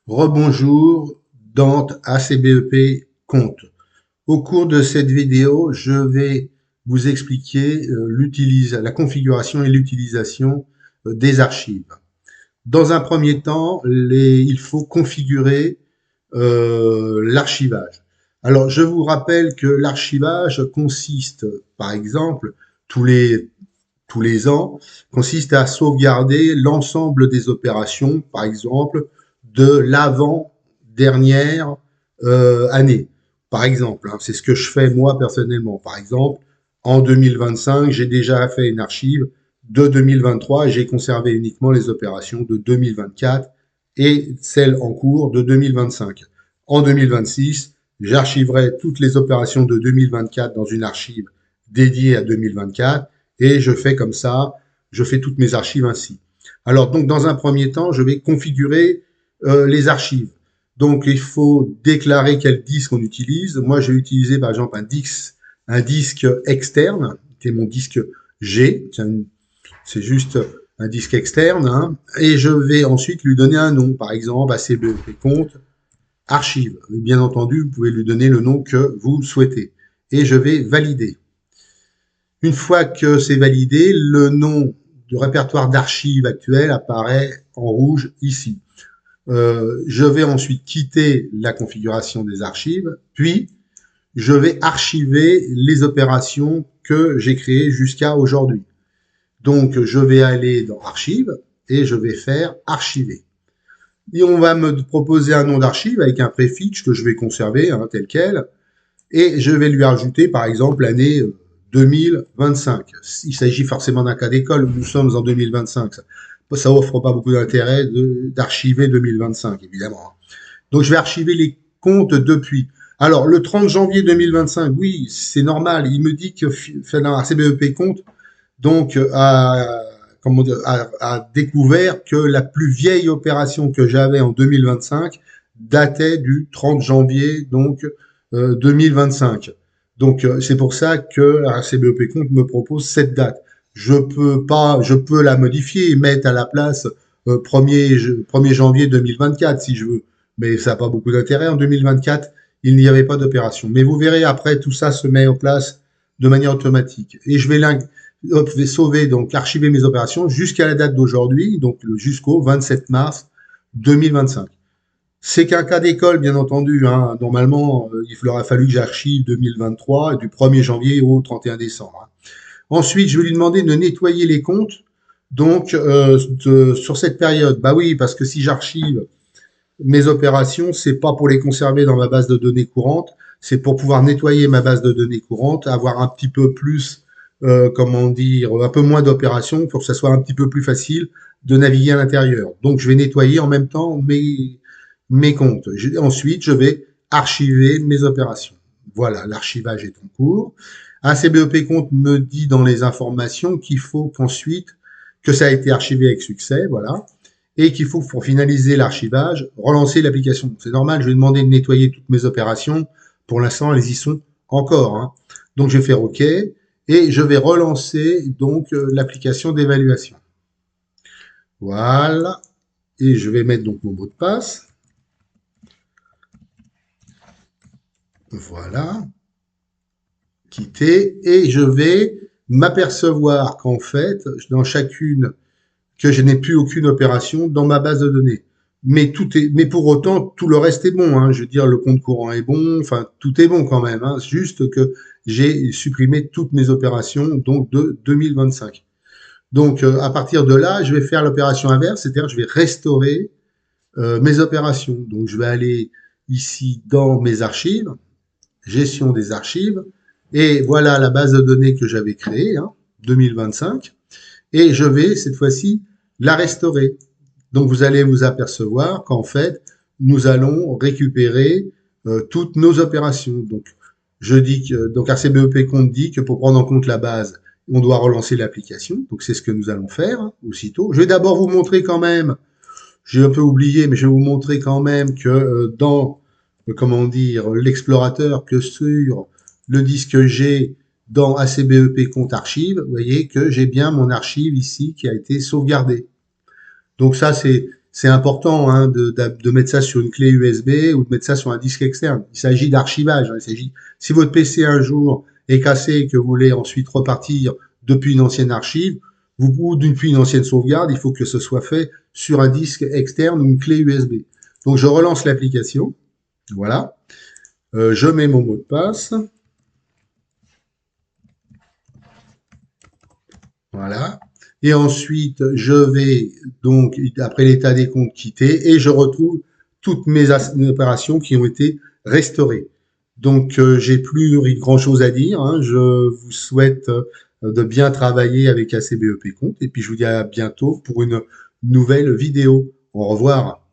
Rebonjour dans ACBEP Compte. Au cours de cette vidéo, je vais vous expliquer la configuration et l'utilisation des archives. Dans un premier temps, il faut configurer l'archivage. Alors, je vous rappelle que l'archivage consiste, par exemple, tous les tous les ans, consiste à sauvegarder l'ensemble des opérations, par exemple, de l'avant-dernière année. Par exemple, hein, c'est ce que je fais moi personnellement. Par exemple, en 2025, j'ai déjà fait une archive de 2023 et j'ai conservé uniquement les opérations de 2024 et celles en cours de 2025. En 2026, j'archiverai toutes les opérations de 2024 dans une archive dédiée à 2024 et je fais comme ça, je fais toutes mes archives ainsi. Alors donc dans un premier temps, je vais configurer les archives. Donc il faut déclarer quel disque on utilise. Moi j'ai utilisé par exemple un disque externe, qui est mon disque G, c'est juste un disque externe, hein, et je vais ensuite lui donner un nom, par exemple ACBEP compte archive. Et bien entendu, vous pouvez lui donner le nom que vous souhaitez. Et je vais valider. Une fois que c'est validé, le nom du répertoire d'archives actuel apparaît en rouge ici. Je vais ensuite quitter la configuration des archives, puis je vais archiver les opérations que j'ai créées jusqu'à aujourd'hui. Donc, je vais aller dans Archives et je vais faire Archiver. Et on va me proposer un nom d'archive avec un préfixe que je vais conserver hein, tel quel. Et je vais lui ajouter, par exemple, l'année 2025. Il s'agit forcément d'un cas d'école, nous sommes en 2025. Ça offre pas beaucoup d'intérêt d'archiver 2025, évidemment. Donc, je vais archiver les comptes depuis. Alors, le 30 janvier 2025, oui, c'est normal. Il me dit que CBEP compte, donc, a découvert que la plus vieille opération que j'avais en 2025 datait du 30 janvier, donc, 2025. Donc, c'est pour ça que la CBEP Compte me propose cette date. Je peux la modifier et mettre à la place 1er janvier 2024 si je veux. Mais ça n'a pas beaucoup d'intérêt. En 2024, il n'y avait pas d'opération. Mais vous verrez, après, tout ça se met en place de manière automatique. Et je vais sauver, donc archiver mes opérations jusqu'à la date d'aujourd'hui, donc jusqu'au 27 mars 2025. C'est qu'un cas d'école, bien entendu. Hein. Normalement, il aura fallu que j'archive 2023 du 1er janvier au 31 décembre. Hein. Ensuite, je vais lui demander de nettoyer les comptes. Donc, sur cette période, bah oui, parce que si j'archive mes opérations, c'est pas pour les conserver dans ma base de données courante, c'est pour pouvoir nettoyer ma base de données courante, avoir un petit peu plus, comment dire, un peu moins d'opérations pour que ça soit un petit peu plus facile de naviguer à l'intérieur. Donc, je vais nettoyer en même temps mes comptes. Ensuite, je vais archiver mes opérations. Voilà, l'archivage est en cours. Un CBEP compte me dit dans les informations qu'il faut qu'ensuite, que ça a été archivé avec succès, voilà, et qu'il faut, pour finaliser l'archivage, relancer l'application. C'est normal, je vais demander de nettoyer toutes mes opérations. Pour l'instant, elles y sont encore. Hein. Donc, je vais faire OK et je vais relancer donc l'application d'évaluation. Voilà. Et je vais mettre donc mon mot de passe. Voilà. Quitter. Et je vais m'apercevoir qu'en fait, dans chacune, que je n'ai plus aucune opération dans ma base de données. Mais pour autant, tout le reste est bon. Hein. Je veux dire, le compte courant est bon. Enfin, tout est bon quand même. Hein. Juste que j'ai supprimé toutes mes opérations, donc de 2025. Donc, à partir de là, je vais faire l'opération inverse, c'est-à-dire je vais restaurer mes opérations. Donc, je vais aller ici dans mes archives, gestion des archives, et voilà la base de données que j'avais créée, hein, 2025, et je vais cette fois-ci la restaurer. Donc, vous allez vous apercevoir qu'en fait, nous allons récupérer toutes nos opérations. Donc, je dis que donc RCBEP compte dit que pour prendre en compte la base, on doit relancer l'application. Donc, c'est ce que nous allons faire hein, aussitôt. Je vais d'abord vous montrer quand même, j'ai un peu oublié, mais je vais vous montrer quand même que dans, comment dire, l'explorateur, que sur le disque G, dans ACBEP compte archive, vous voyez que j'ai bien mon archive ici qui a été sauvegardée. Donc ça, c'est important hein, de mettre ça sur une clé USB ou de mettre ça sur un disque externe. Il s'agit d'archivage. Hein. Il s'agit, si votre PC un jour est cassé et que vous voulez ensuite repartir depuis une ancienne archive, ou depuis une ancienne sauvegarde, il faut que ce soit fait sur un disque externe ou une clé USB. Donc je relance l'application. Voilà. Je mets mon mot de passe. Voilà. Et ensuite, je vais donc, après l'état des comptes, quitter et je retrouve toutes mes opérations qui ont été restaurées. Donc, j'ai plus grand chose à dire. Hein. Je vous souhaite de bien travailler avec ACBEP Compte et puis je vous dis à bientôt pour une nouvelle vidéo. Au revoir.